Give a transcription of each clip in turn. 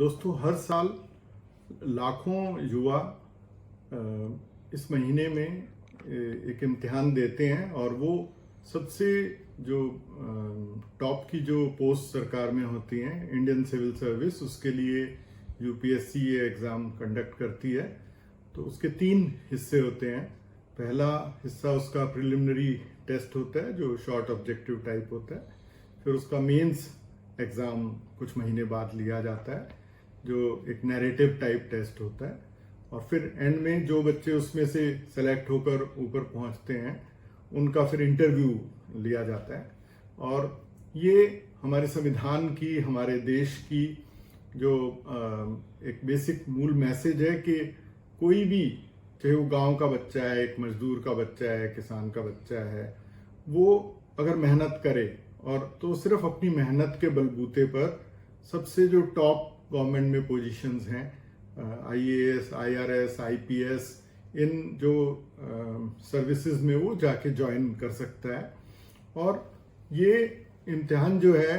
दोस्तों, हर साल लाखों युवा इस महीने में एक इम्तिहान देते हैं और वो सबसे जो टॉप की जो पोस्ट सरकार में होती हैं, इंडियन सिविल सर्विस, उसके लिए यूपीएससी ये एग्ज़ाम कंडक्ट करती है। तो उसके 3 हिस्से होते हैं। पहला हिस्सा उसका प्रिलिमिनरी टेस्ट होता है जो शॉर्ट ऑब्जेक्टिव टाइप होता है। फिर उसका मेंस एग्ज़ाम कुछ महीने बाद लिया जाता है जो एक नैरेटिव टाइप टेस्ट होता है। और फिर एंड में जो बच्चे उसमें से सेलेक्ट होकर ऊपर पहुंचते हैं उनका फिर इंटरव्यू लिया जाता है। और ये हमारे संविधान की, हमारे देश की जो एक बेसिक मूल मैसेज है कि कोई भी, चाहे वो गांव का बच्चा है, एक मजदूर का बच्चा है, किसान का बच्चा है, वो अगर मेहनत करे और तो सिर्फ अपनी मेहनत के बलबूते पर सबसे जो टॉप गवर्नमेंट में पोजीशंस हैं, आईएएस, आईआरएस, आईपीएस, इन जो सर्विसेज में वो जाके ज्वाइन कर सकता है। और ये इम्तिहान जो है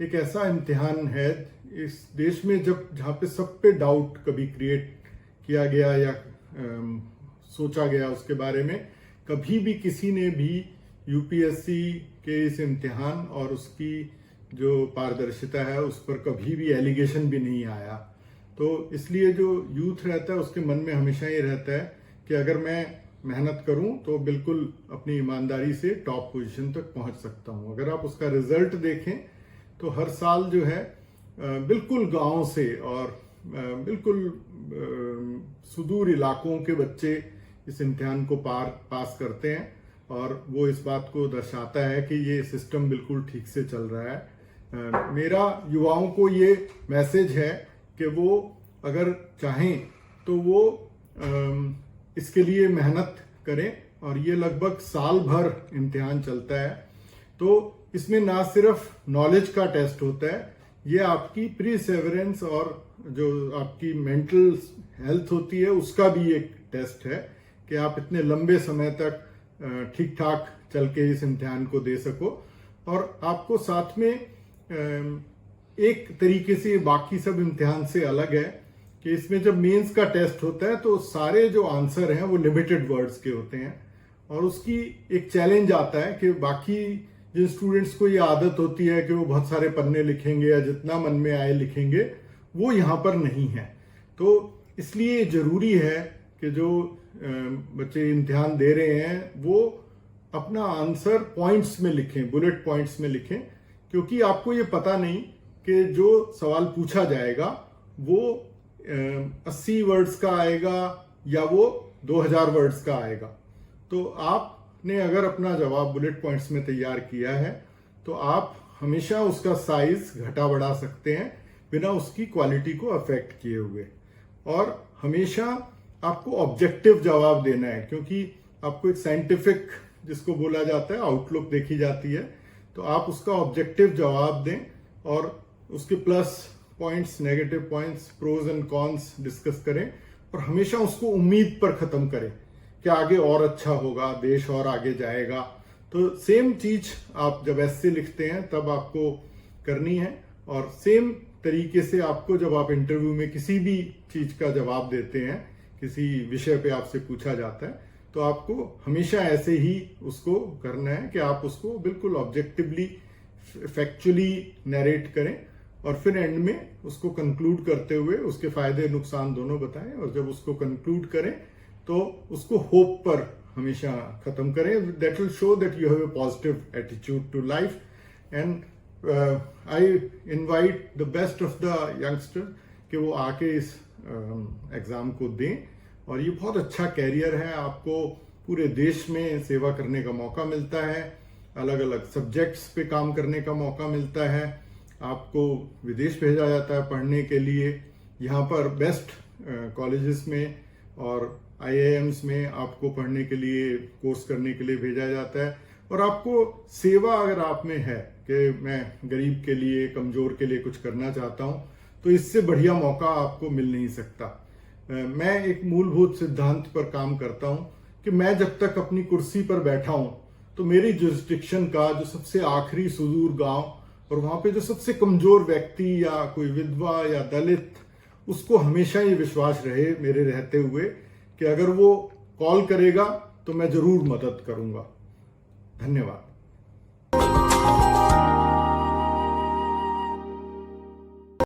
एक ऐसा इम्तिहान है इस देश में जहाँ पे सब पे डाउट कभी क्रिएट किया गया या सोचा गया उसके बारे में, कभी भी किसी ने भी यूपीएससी के इस इम्तिहान और उसकी जो पारदर्शिता है उस पर कभी भी एलिगेशन भी नहीं आया। तो इसलिए जो यूथ रहता है उसके मन में हमेशा ये रहता है कि अगर मैं मेहनत करूं तो बिल्कुल अपनी ईमानदारी से टॉप पोजीशन तक पहुंच सकता हूं। अगर आप उसका रिजल्ट देखें तो हर साल जो है बिल्कुल गांव से और बिल्कुल सुदूर इलाकों के बच्चे इस इम्तिहान को पास करते हैं। और वो इस बात को दर्शाता है कि ये सिस्टम बिल्कुल ठीक से चल रहा है। मेरा युवाओं को ये मैसेज है कि वो अगर चाहें तो वो इसके लिए मेहनत करें। और ये लगभग साल भर इम्तिहान चलता है। तो इसमें ना सिर्फ नॉलेज का टेस्ट होता है, ये आपकी प्रीसेवरेंस और जो आपकी मेंटल हेल्थ होती है उसका भी एक टेस्ट है कि आप इतने लंबे समय तक ठीक ठाक चल के इस इम्तिहान को दे सको। और आपको साथ में एक तरीके से बाकी सब इम्तिहान से अलग है कि इसमें जब मेंस का टेस्ट होता है तो सारे जो आंसर हैं वो लिमिटेड वर्ड्स के होते हैं। और उसकी एक चैलेंज आता है कि बाकी जिन स्टूडेंट्स को ये आदत होती है कि वो बहुत सारे पन्ने लिखेंगे या जितना मन में आए लिखेंगे, वो यहाँ पर नहीं है। तो इसलिए जरूरी है कि जो बच्चे इम्तिहान दे रहे हैं वो अपना आंसर पॉइंट्स में लिखें, बुलेट पॉइंट्स में लिखें, क्योंकि आपको ये पता नहीं कि जो सवाल पूछा जाएगा वो 80 वर्ड्स का आएगा या वो 2000 वर्ड्स का आएगा। तो आपने अगर अपना जवाब बुलेट पॉइंट्स में तैयार किया है तो आप हमेशा उसका साइज घटा बढ़ा सकते हैं बिना उसकी क्वालिटी को अफेक्ट किए हुए। और हमेशा आपको ऑब्जेक्टिव जवाब देना है, क्योंकि आपको एक साइंटिफिक, जिसको बोला जाता है, आउटलुक देखी जाती है। तो आप उसका ऑब्जेक्टिव जवाब दें और उसके plus points, negative points, pros and cons discuss करें। और हमेशा उसको उम्मीद पर खत्म करें कि आगे और अच्छा होगा, देश और आगे जाएगा। तो सेम चीज आप जब ऐसे लिखते हैं तब आपको करनी है। और सेम तरीके से आपको जब आप इंटरव्यू में किसी भी चीज का जवाब देते हैं, किसी विषय पे आपसे पूछा जाता है, तो आपको हमेशा ऐसे ही उसको करना है कि आप उसको बिल्कुल ऑब्जेक्टिवली, फैक्चुअली नरेट करें और फिर एंड में उसको कंक्लूड करते हुए उसके फायदे नुकसान दोनों बताएं। और जब उसको कंक्लूड करें तो उसको होप पर हमेशा खत्म करें। That will show that you have a positive attitude to life. And I invite the best of the youngster कि वो आके इस एग्जाम को दें। और ये बहुत अच्छा कैरियर है, आपको पूरे देश में सेवा करने का मौका मिलता है, अलग अलग सब्जेक्ट्स पे काम करने का मौका मिलता है, आपको विदेश भेजा जाता है पढ़ने के लिए, यहाँ पर बेस्ट कॉलेजेस में और आईआईएम्स में आपको पढ़ने के लिए, कोर्स करने के लिए भेजा जाता है। और आपको सेवा अगर आप में है कि मैं गरीब के लिए, कमजोर के लिए कुछ करना चाहता हूँ, तो इससे बढ़िया मौका आपको मिल नहीं सकता। मैं एक मूलभूत सिद्धांत पर काम करता हूं कि मैं जब तक अपनी कुर्सी पर बैठा हूं तो मेरी जुरिस्डिक्शन का जो सबसे आखिरी सुदूर गांव और वहां पे जो सबसे कमजोर व्यक्ति या कोई विधवा या दलित, उसको हमेशा ये विश्वास रहे मेरे रहते हुए कि अगर वो कॉल करेगा तो मैं जरूर मदद करूंगा। धन्यवाद।